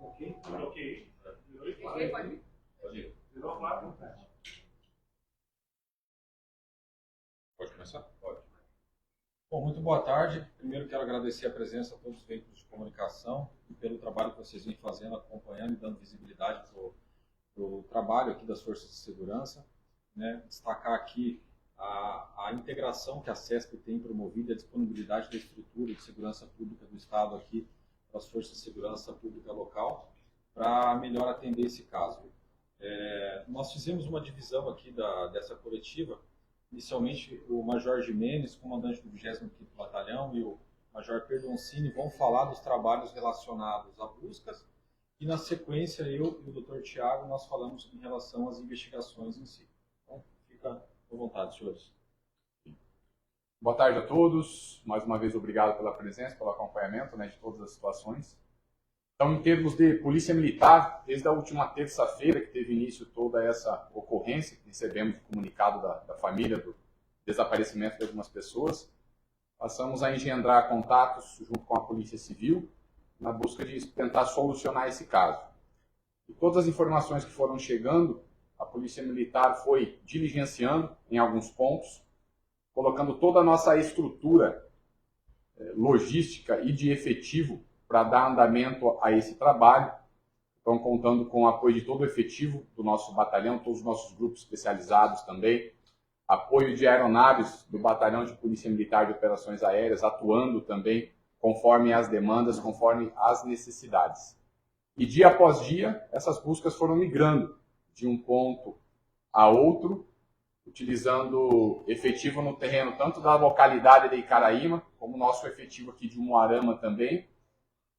Ok. Ok. Pode ir. Pode ir. Virou Flávio? Pode começar? Pode. Bom, muito boa tarde. Primeiro quero agradecer a presença de todos os veículos de comunicação e pelo trabalho que vocês vêm fazendo, acompanhando e dando visibilidade para o trabalho aqui das forças de segurança. Né? Destacar aqui a integração que a CESP tem promovido e a disponibilidade da estrutura de segurança pública do Estado aqui para as forças de segurança pública local, para melhor atender esse caso. Nós fizemos uma divisão aqui dessa coletiva. Inicialmente, o Major Jimenez, comandante do 25º Batalhão, e o Major Perdoncini vão falar dos trabalhos relacionados a buscas, e na sequência, eu e o Dr. Tiago, nós falamos em relação às investigações em si. Então, fica à vontade, senhores. Boa tarde a todos. Mais uma vez, obrigado pela presença, pelo acompanhamento, né, de todas as situações. Então, em termos de Polícia Militar, desde a última terça-feira que teve início toda essa ocorrência, que recebemos o comunicado da família do desaparecimento de algumas pessoas, passamos a engendrar contatos junto com a Polícia Civil na busca de tentar solucionar esse caso. E todas as informações que foram chegando, a Polícia Militar foi diligenciando em alguns pontos, colocando toda a nossa estrutura logística e de efetivo para dar andamento a esse trabalho. Estão contando com o apoio de todo o efetivo do nosso batalhão, todos os nossos grupos especializados também, apoio de aeronaves do Batalhão de Polícia Militar de Operações Aéreas, atuando também conforme as demandas, conforme as necessidades. E dia após dia, essas buscas foram migrando de um ponto a outro, utilizando efetivo no terreno tanto da localidade de Icaraíma, como o nosso efetivo aqui de Umuarama também,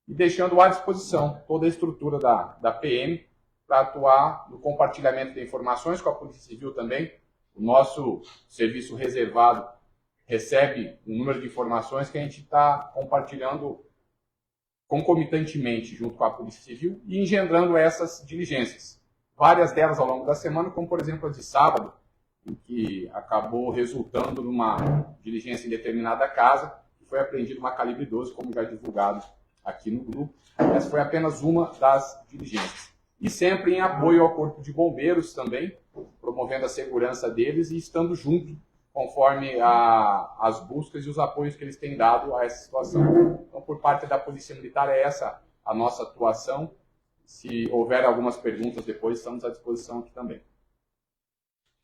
e deixando à disposição toda a estrutura da PM para atuar no compartilhamento de informações com a Polícia Civil também. O nosso serviço reservado recebe um número de informações que a gente está compartilhando concomitantemente junto com a Polícia Civil e engendrando essas diligências. Várias delas ao longo da semana, como por exemplo a de sábado, em que acabou resultando numa diligência em determinada casa, e foi apreendido uma calibre 12, como já divulgado aqui no grupo. Essa foi apenas uma das diligências. E sempre em apoio ao Corpo de Bombeiros também, promovendo a segurança deles e estando junto conforme as buscas e os apoios que eles têm dado a essa situação. Então, por parte da Polícia Militar, é essa a nossa atuação. Se houver algumas perguntas depois, estamos à disposição aqui também.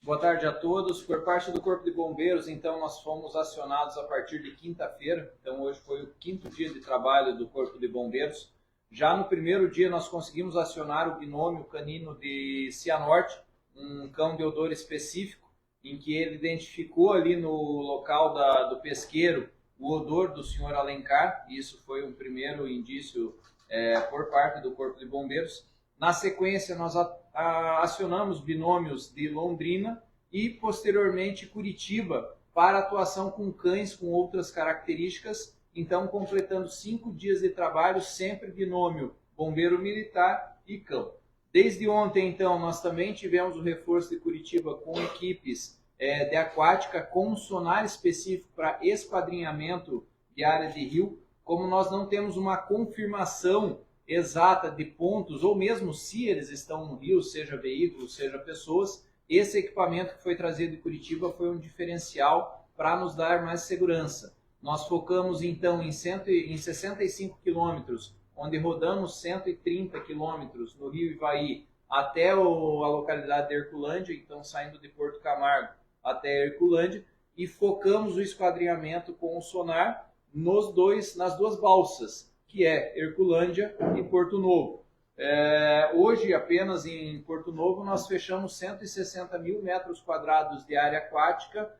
Boa tarde a todos. Por parte do Corpo de Bombeiros, então, nós fomos acionados a partir de quinta-feira. Então, hoje foi o 5º dia de trabalho do Corpo de Bombeiros. Já no primeiro dia, nós conseguimos acionar o binômio canino de Cianorte, um cão de odor específico, em que ele identificou ali no local do pesqueiro o odor do senhor Alencar. Isso foi um primeiro indício por parte do Corpo de Bombeiros. Na sequência, nós acionamos binômios de Londrina e, posteriormente, Curitiba, para atuação com cães com outras características. Então, completando 5 dias de trabalho, sempre binômio bombeiro militar e cão. Desde ontem, então, nós também tivemos o reforço de Curitiba com equipes de aquática com sonar específico para esquadrinhamento de área de rio. Como nós não temos uma confirmação exata de pontos, ou mesmo se eles estão no rio, seja veículos, seja pessoas, esse equipamento que foi trazido de Curitiba foi um diferencial para nos dar mais segurança. Nós focamos então em 65 quilômetros, onde rodamos 130 quilômetros no rio Ivaí até a localidade de Herculândia, então saindo de Porto Camargo até Herculândia, e focamos o esquadrinhamento com o sonar nas duas balsas, que é Herculândia e Porto Novo. Hoje, apenas em Porto Novo, nós fechamos 160 mil metros quadrados de área aquática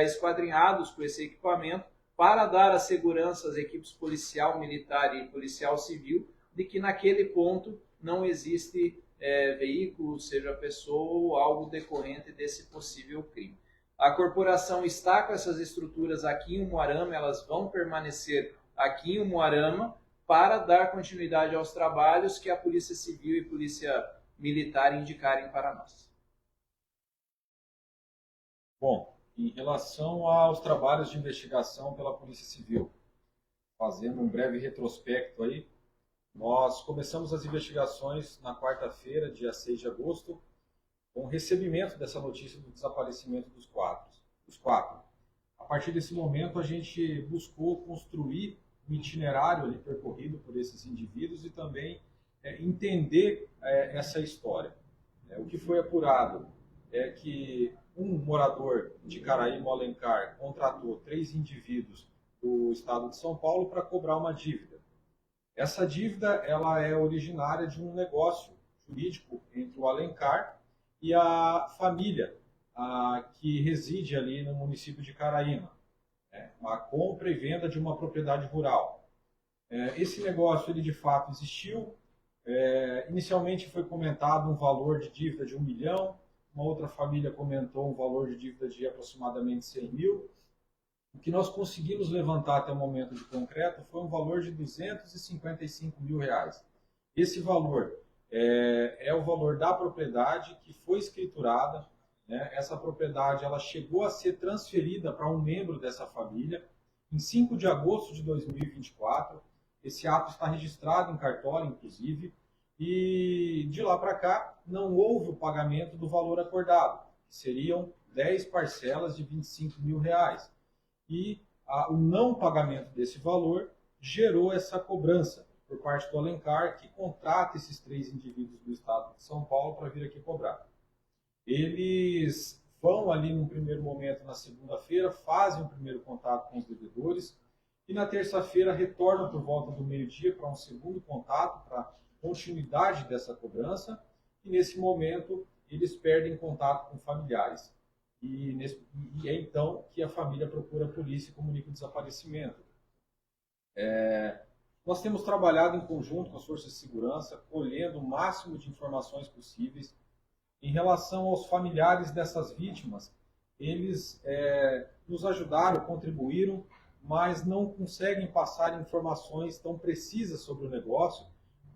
esquadrinhados com esse equipamento para dar a segurança às equipes policial, militar e policial civil de que naquele ponto não existe veículo, seja pessoa ou algo decorrente desse possível crime. A corporação está com essas estruturas aqui em Umuarama, elas vão permanecer aqui em Umuarama para dar continuidade aos trabalhos que a Polícia Civil e Polícia Militar indicarem para nós. Bom, em relação aos trabalhos de investigação pela Polícia Civil, fazendo um breve retrospecto aí, Nós começamos as investigações na quarta-feira, dia 6 de agosto, com o recebimento dessa notícia do desaparecimento dos quatro. A partir desse momento, a gente buscou construir um itinerário ali percorrido por esses indivíduos e também entender essa história. O que foi apurado é que um morador de Caraíma, Alencar, contratou 3 indivíduos do estado de São Paulo para cobrar uma dívida. Essa dívida ela é originária de um negócio jurídico entre o Alencar e a família que reside ali no município de Caraíma. A compra e venda de uma propriedade rural. Esse negócio ele de fato existiu. Inicialmente foi comentado um valor de dívida de 1 milhão, uma outra família comentou um valor de dívida de aproximadamente 100 mil. O que nós conseguimos levantar até o momento de concreto foi um valor de 255 mil reais. Esse valor é o valor da propriedade que foi escriturada. Essa propriedade ela chegou a ser transferida para um membro dessa família em 5 de agosto de 2024. Esse ato está registrado em cartório, inclusive, e de lá para cá não houve o pagamento do valor acordado, que seriam 10 parcelas de 25 mil reais. E o não pagamento desse valor gerou essa cobrança por parte do Alencar, que contrata esses 3 indivíduos do estado de São Paulo para vir aqui cobrar. Eles vão ali num primeiro momento, na segunda-feira, fazem o primeiro contato com os devedores e na terça-feira retornam por volta do meio-dia para um segundo contato, para continuidade dessa cobrança, e nesse momento eles perdem contato com familiares. E é então que a família procura a polícia e comunica o desaparecimento. Nós temos trabalhado em conjunto com as forças de segurança, colhendo o máximo de informações possíveis. Em relação aos familiares dessas vítimas, eles nos ajudaram, contribuíram, mas não conseguem passar informações tão precisas sobre o negócio,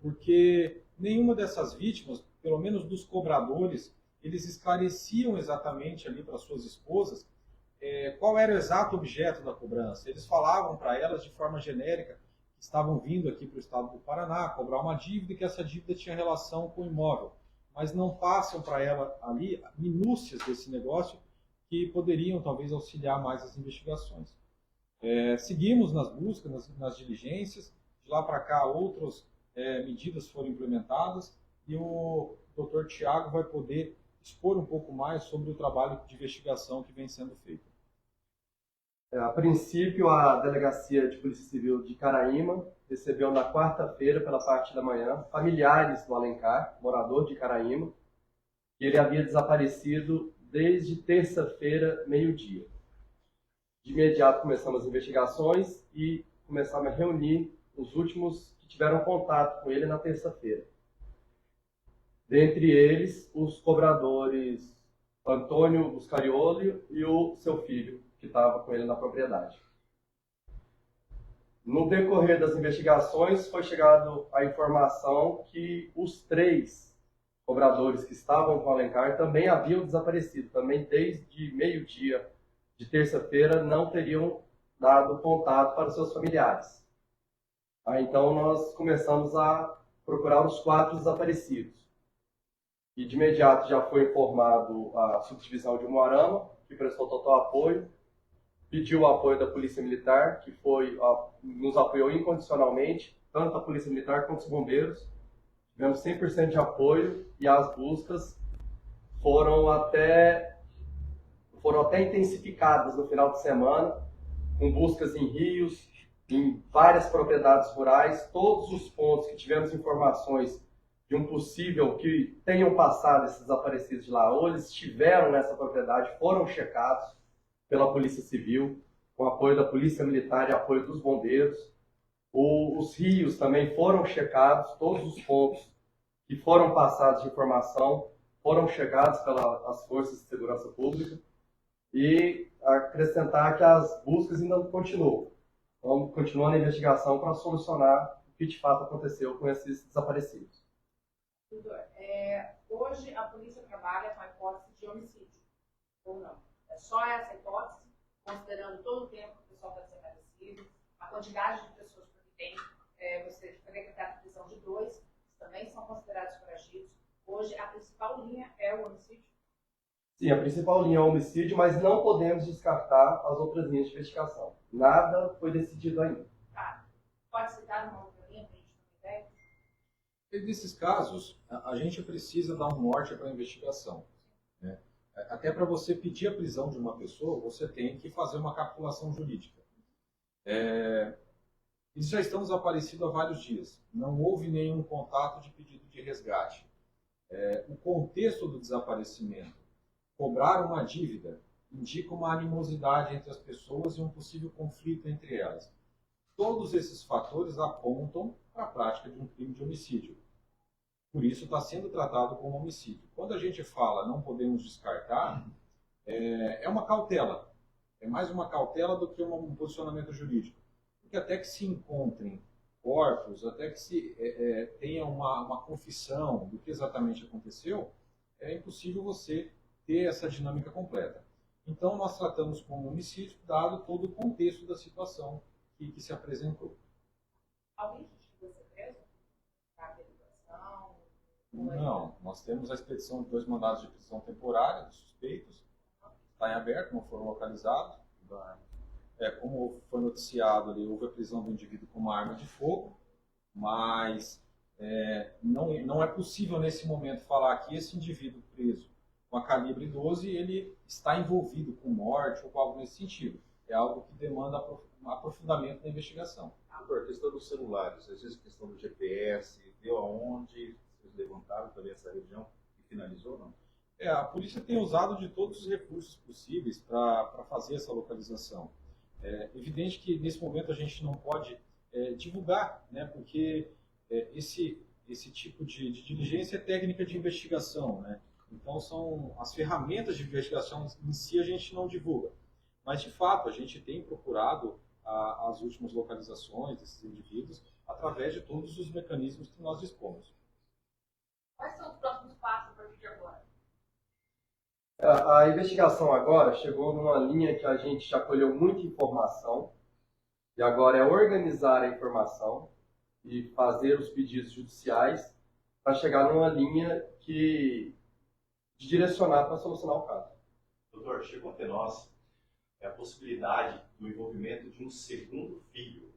porque nenhuma dessas vítimas, pelo menos dos cobradores, eles esclareciam exatamente ali para suas esposas qual era o exato objeto da cobrança. Eles falavam para elas de forma genérica que estavam vindo aqui para o estado do Paraná cobrar uma dívida e que essa dívida tinha relação com o imóvel, mas não passam para ela ali minúcias desse negócio que poderiam talvez auxiliar mais as investigações. Seguimos nas buscas, nas diligências, de lá para cá outras medidas foram implementadas e o Dr. Tiago vai poder expor um pouco mais sobre o trabalho de investigação que vem sendo feito. A princípio, a Delegacia de Polícia Civil de Caraíma recebeu na quarta-feira, pela parte da manhã, familiares do Alencar, morador de Caraíma, que ele havia desaparecido desde terça-feira, meio-dia. De imediato começamos as investigações e começamos a reunir os últimos que tiveram contato com ele na terça-feira. Dentre eles, os cobradores Antônio Buscarioli e o seu filho, que estava com ele na propriedade. No decorrer das investigações, foi chegado a informação que os 3 cobradores que estavam com o Alencar também haviam desaparecido. Também desde meio-dia de terça-feira não teriam dado contato para os seus familiares. Então nós começamos a procurar os 4 desaparecidos. E de imediato já foi informado a subdivisão de Umuarama, que prestou total apoio, pediu o apoio da Polícia Militar, que nos apoiou incondicionalmente, tanto a Polícia Militar quanto os bombeiros. Tivemos 100% de apoio e as buscas foram até intensificadas no final de semana, com buscas em rios, em várias propriedades rurais. Todos os pontos que tivemos informações de um possível que tenham passado esses desaparecidos de lá, ou eles estiveram nessa propriedade, foram checados pela Polícia Civil, com apoio da Polícia Militar e apoio dos bombeiros. Os rios também foram checados, todos os pontos que foram passados de informação foram checados pelas forças de segurança pública. E acrescentar que as buscas ainda continuam. Vamos continuando a investigação para solucionar o que de fato aconteceu com esses desaparecidos. Doutor, hoje a polícia trabalha com a hipótese de homicídio, ou não? É só essa hipótese, considerando todo o tempo que o pessoal está desaparecido, a quantidade de pessoas que tem Você foi decretada a prisão de 2, que também são considerados foragidos. Hoje, a principal linha é o homicídio? Sim, a principal linha é o homicídio, mas não podemos descartar as outras linhas de investigação. Nada foi decidido ainda. Tá. Pode citar uma outra linha para a gente ter uma ideia? E nesses casos, a gente precisa dar um norte para a investigação, né? Até para você pedir a prisão de uma pessoa, você tem que fazer uma capitulação jurídica. Eles já estão desaparecidos há vários dias. Não houve nenhum contato de pedido de resgate. O contexto do desaparecimento, cobrar uma dívida, indica uma animosidade entre as pessoas e um possível conflito entre elas. Todos esses fatores apontam para a prática de um crime de homicídio. Por isso está sendo tratado como homicídio. Quando a gente fala não podemos descartar, é uma cautela. É mais uma cautela do que um posicionamento jurídico. Porque até que se encontrem corpos, até que se tenha uma confissão do que exatamente aconteceu, é impossível você ter essa dinâmica completa. Então, nós tratamos como homicídio, dado todo o contexto da situação que se apresentou. Alguém que chegou a ser preso? Para averiguação? Não, nós temos a expedição de 2 mandados de prisão temporária dos suspeitos, está em aberto, não foram localizados. Como foi noticiado ali, houve a prisão do indivíduo com uma arma de fogo, mas não é possível nesse momento falar que esse indivíduo preso com a calibre 12, ele está envolvido com morte ou com algo nesse sentido. É algo que demanda aprofundamento da investigação. Doutor, a questão dos celulares, às vezes a questão do GPS, deu aonde, vocês levantaram também essa região e finalizou, não? A polícia tem usado de todos os recursos possíveis para fazer essa localização. É evidente que nesse momento a gente não pode divulgar, né, porque esse tipo de diligência é técnica de investigação, né? Então são as ferramentas de investigação em si a gente não divulga. Mas de fato a gente tem procurado as últimas localizações desses indivíduos através de todos os mecanismos que nós dispomos. Quais são os próximos passos a partir de agora? A investigação agora chegou numa linha que a gente já colheu muita informação e agora é organizar a informação e fazer os pedidos judiciais para chegar numa linha de direcionar para solucionar o caso. Doutor, chegou até nós a possibilidade do envolvimento de um segundo filho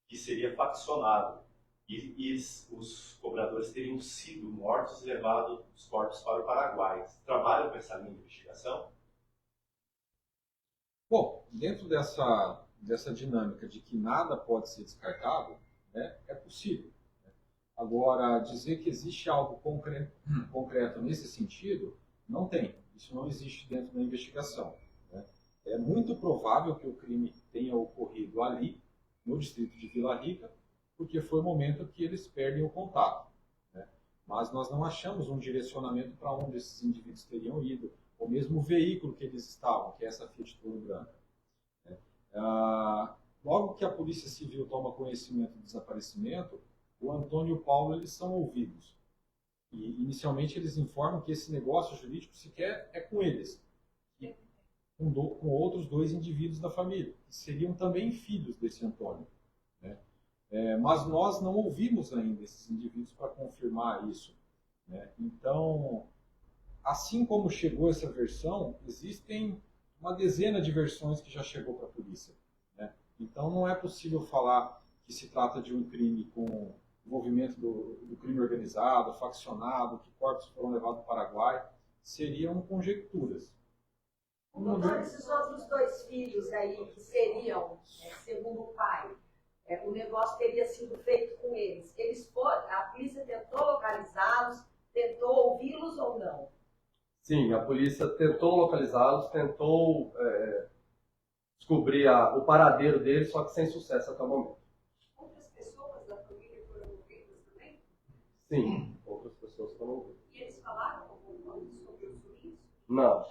que seria faccionado e os cobradores teriam sido mortos e levados os corpos para o Paraguai. Trabalham com essa linha de investigação? Bom, dentro dessa dinâmica de que nada pode ser descartado, né, é possível. Agora, dizer que existe algo concreto nesse sentido, não tem. Isso não existe dentro da investigação, né? É muito provável que o crime tenha ocorrido ali, no distrito de Vila Rica, porque foi o momento que eles perdem o contato, né? Mas nós não achamos um direcionamento para onde esses indivíduos teriam ido, ou mesmo o veículo que eles estavam, que é essa Fiat Toro Branca, né? Logo que a Polícia Civil toma conhecimento do desaparecimento, o Antônio e o Paulo eles são ouvidos. E inicialmente eles informam que esse negócio jurídico sequer é com eles, com outros 2 indivíduos da família, que seriam também filhos desse Antônio, né? Mas nós não ouvimos ainda esses indivíduos para confirmar isso, né? Então, assim como chegou essa versão, existem uma dezena de versões que já chegou para a polícia, né? Então não é possível falar que se trata de um crime com envolvimento do crime organizado, faccionado, que corpos foram levados para o Paraguai, seriam conjecturas. Doutor, esses outros 2 filhos aí que seriam, segundo o pai, o negócio teria sido feito com eles. A polícia tentou localizá-los, tentou ouvi-los ou não? Sim, a polícia tentou localizá-los, tentou descobrir o paradeiro deles, só que sem sucesso até o momento. Outras pessoas da família foram ouvidas também? Sim, outras pessoas foram ouvidas. E eles falaram alguma coisa sobre os juízes? Não,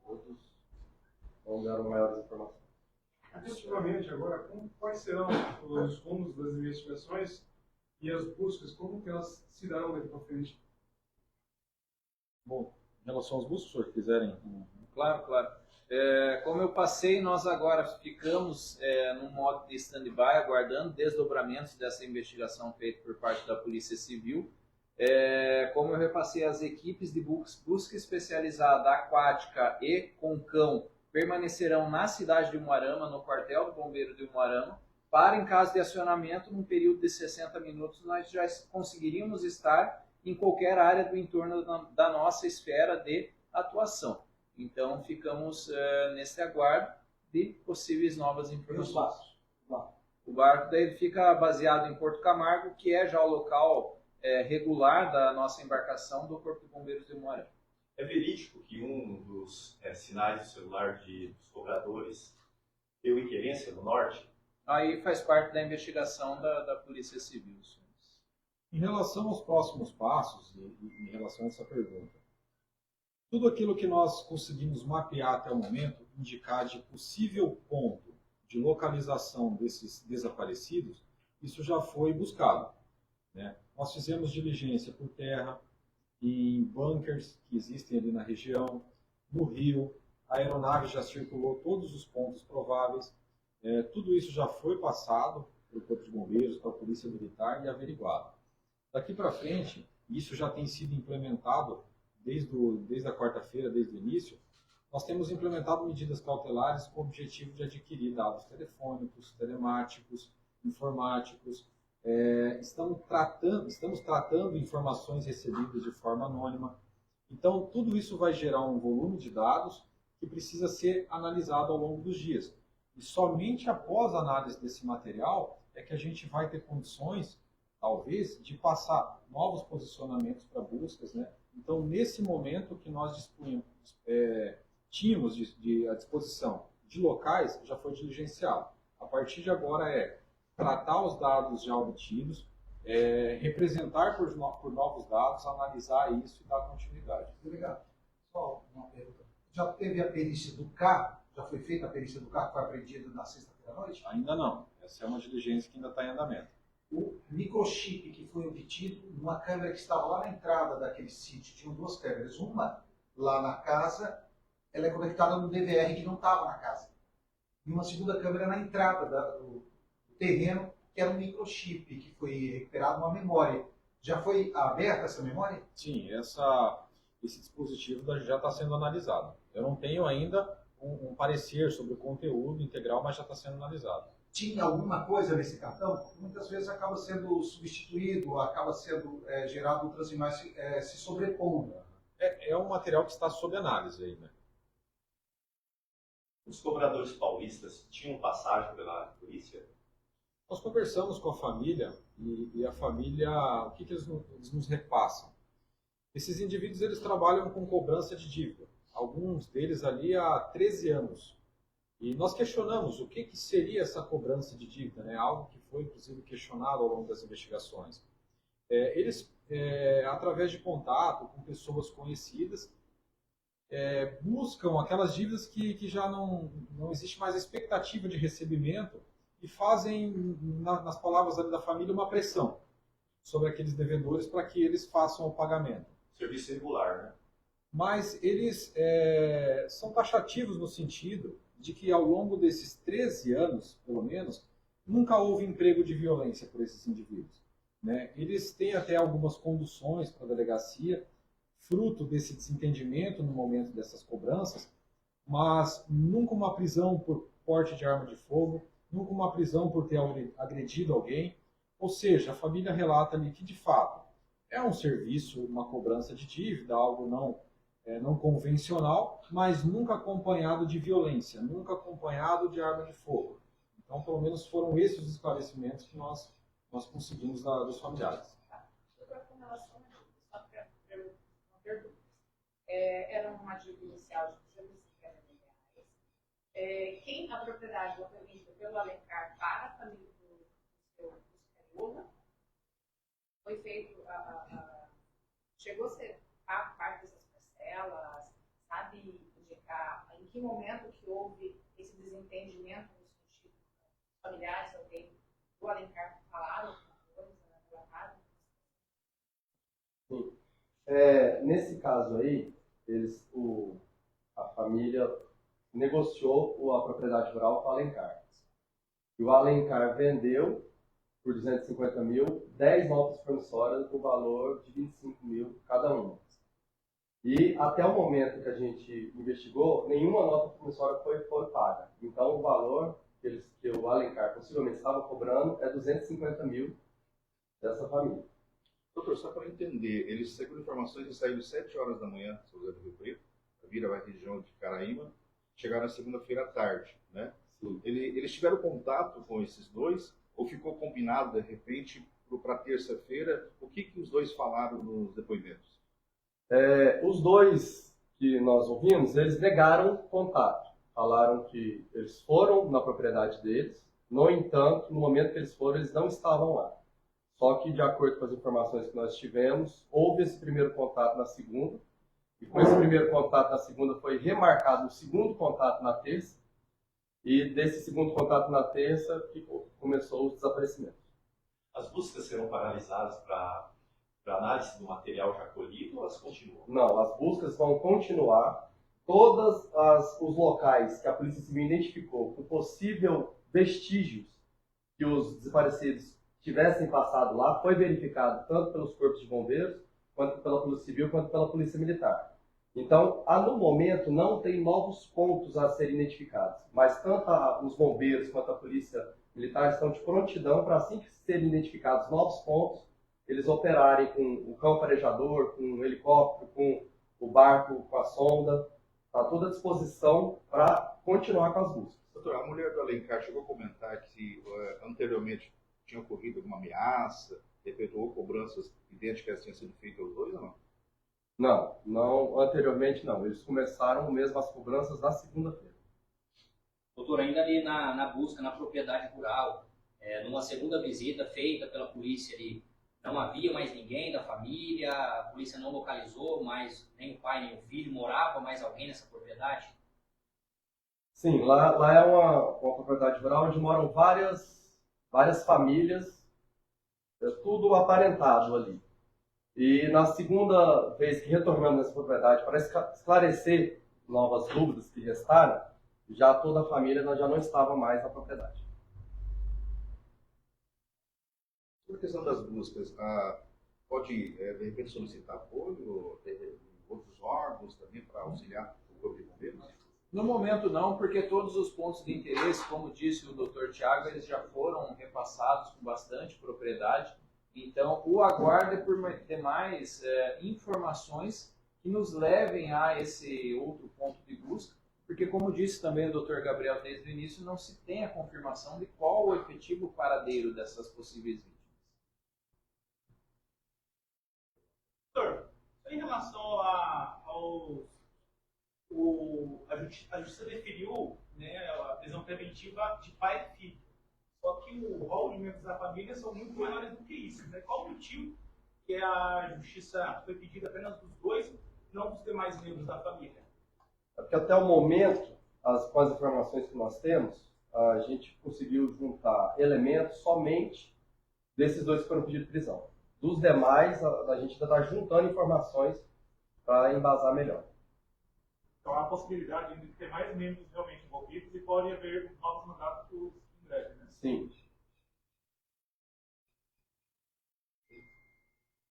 outros não deram maiores informações. Efetivamente, agora, quais serão os rumos das investigações e as buscas, como que elas se darão daqui para frente? Bom, em relação aos buscos, se quiserem... Claro. Como eu passei, nós agora ficamos num modo de stand-by, aguardando desdobramentos dessa investigação feita por parte da Polícia Civil. Como eu repassei, as equipes de busca especializada aquática e com cão permanecerão na cidade de Umuarama, no quartel do Bombeiro de Umuarama, para, em caso de acionamento, num período de 60 minutos, nós já conseguiríamos estar em qualquer área do entorno da nossa esfera de atuação. Então, ficamos nesse aguardo de possíveis novas informações. O barco daí fica baseado em Porto Camargo, que é já o local regular da nossa embarcação do Corpo de Bombeiros de Umuarama. É verídico que um dos sinais do celular dos cobradores deu inquerência no norte? Aí faz parte da investigação da Polícia Civil. Em relação aos próximos passos, em relação a essa pergunta, tudo aquilo que nós conseguimos mapear até o momento, indicar de possível ponto de localização desses desaparecidos, isso já foi buscado, né? Nós fizemos diligência por terra, em bunkers que existem ali na região, no rio, a aeronave já circulou todos os pontos prováveis, tudo isso já foi passado para o Corpo de Bombeiros, para a Polícia Militar e averiguado. Daqui para frente, isso já tem sido implementado desde a quarta-feira, desde o início. Nós temos implementado medidas cautelares com o objetivo de adquirir dados telefônicos, telemáticos, informáticos. Estamos tratando informações recebidas de forma anônima. Então, tudo isso vai gerar um volume de dados que precisa ser analisado ao longo dos dias. E somente após a análise desse material é que a gente vai ter condições, talvez, de passar novos posicionamentos para buscas, né? Então, nesse momento que nós tínhamos à disposição de locais, já foi diligenciado. A partir de agora tratar os dados já obtidos, representar por novos dados, analisar isso e dar continuidade. Obrigado. Só uma pergunta. Já teve a perícia do carro? Já foi feita a perícia do carro que foi apreendido na sexta-feira à noite? Ainda não. Essa é uma diligência que ainda está em andamento. O microchip que foi obtido numa câmera que estava lá na entrada daquele sítio, tinham duas câmeras. Uma lá na casa, ela é conectada no DVR que não estava na casa. E uma segunda câmera na entrada do terreno, que era um microchip que foi recuperado uma memória. Já foi aberta essa memória? Sim, esse dispositivo já está sendo analisado. Eu não tenho ainda um parecer sobre o conteúdo integral, mas já está sendo analisado. Tinha alguma coisa nesse cartão? Muitas vezes acaba sendo substituído, acaba sendo gerado outras imagens se sobrepondo. É um material que está sob análise ainda. Os cobradores paulistas tinham passagem pela polícia? Nós conversamos com a família e a família, o que eles nos repassam? Esses indivíduos eles trabalham com cobrança de dívida. Alguns deles ali há 13 anos. E nós questionamos o que seria essa cobrança de dívida, né? Algo que foi, inclusive, questionado ao longo das investigações. Eles, através de contato com pessoas conhecidas, buscam aquelas dívidas que já não existe mais expectativa de recebimento e fazem, nas palavras ali da família, uma pressão sobre aqueles devedores para que eles façam o pagamento. Serviço regular, né? Mas eles são taxativos no sentido de que ao longo desses 13 anos, pelo menos, nunca houve emprego de violência por esses indivíduos, né? Eles têm até algumas conduções para a delegacia, fruto desse desentendimento no momento dessas cobranças, mas nunca uma prisão por porte de arma de fogo, nunca uma prisão por ter agredido alguém. Ou seja, a família relata ali que, de fato, é um serviço, uma cobrança de dívida, algo não convencional, mas nunca acompanhado de violência, nunca acompanhado de arma de fogo. Então, pelo menos foram esses os esclarecimentos que nós conseguimos dos familiares. Agora, com relação a uma pergunta. Era uma dívida inicial de 250 mil reais. Quem a propriedade foi vendida pelo Alencar para a família do seu Lula, foi feito chegou a ser parte dessas parcelas, sabe indicar em que momento que houve esse desentendimento no sentido familiares, alguém do Alencar falaram alguma coisa, relataram? Sim. Nesse caso aí, a família negociou a propriedade rural com o Alencar. E o Alencar vendeu por 250 mil 10 notas promissórias no valor de 25 mil cada uma. E até o momento que a gente investigou, nenhuma nota promissória foi paga. Então o valor que o Alencar possivelmente estava cobrando é 250 mil dessa família. Doutor, só para entender, eles, segundo informações, eles saíram às 7 horas da manhã, São José do Rio Preto, viram a região de Caraíba, chegaram na segunda-feira à tarde, né? Eles tiveram contato com esses dois, ou ficou combinado, de repente, para terça-feira? O que os dois falaram nos depoimentos? Os dois que nós ouvimos, eles negaram contato. Falaram que eles foram na propriedade deles, no entanto, no momento que eles foram, eles não estavam lá. Só que, de acordo com as informações que nós tivemos, houve esse primeiro contato na segunda, e com esse primeiro contato na segunda foi remarcado o segundo contato na terça, e desse segundo contato na terça que começou os desaparecimentos. As buscas serão paralisadas para análise do material já colhido ou elas continuam? Não, as buscas vão continuar. Todos os locais que a Polícia Civil identificou com possível vestígios que os desaparecidos tivessem passado lá, foi verificado tanto pelos corpos de bombeiros, quanto pela Polícia Civil, quanto pela Polícia Militar. Então, no momento, não tem novos pontos a serem identificados, mas tanto os bombeiros quanto a Polícia Militar estão de prontidão para, assim que serem identificados novos pontos, eles operarem com o cão farejador, com o helicóptero, com o barco, com a sonda, está toda à disposição para continuar com as buscas. Doutor, a mulher do Alencar chegou a comentar que anteriormente tinha ocorrido alguma ameaça, efetuou cobranças idênticas que tinham sido feitas aos dois ou não? Não, anteriormente não. Eles começaram mesmo as cobranças na segunda-feira. Doutor, ainda ali na busca na propriedade rural, numa segunda visita feita pela polícia ali, não havia mais ninguém da família, a polícia não localizou mais nem o pai nem o filho, morava mais alguém nessa propriedade? Sim, lá é uma propriedade rural onde moram várias famílias, tudo aparentado ali. E na segunda vez que retornamos nessa propriedade para esclarecer novas dúvidas que restaram, já toda a família já não estava mais na propriedade. Sobre a questão das buscas, pode, de repente, solicitar apoio de outros órgãos também para auxiliar o Corpo de Bombeiros? No momento não, porque todos os pontos de interesse, como disse o Dr. Tiago, eles já foram repassados com bastante propriedade. Então, o aguardo é por ter mais informações que nos levem a esse outro ponto de busca, porque, como disse também o Dr. Gabriel desde o início, não se tem a confirmação de qual o efetivo paradeiro dessas possíveis vítimas. Doutor, em relação a justiça definiu, né, a prisão preventiva de pai e filho. Só que o rol de membros da família são muito menores do que isso. Né? Qual o motivo que a justiça foi pedida apenas dos dois, não dos demais membros da família? É porque até o momento, com as informações que nós temos, a gente conseguiu juntar elementos somente desses dois que foram pedidos de prisão. Dos demais, a gente ainda está juntando informações para embasar melhor. Então há a possibilidade de ter mais membros realmente envolvidos e pode haver novos mandatos em breve, né? Sim.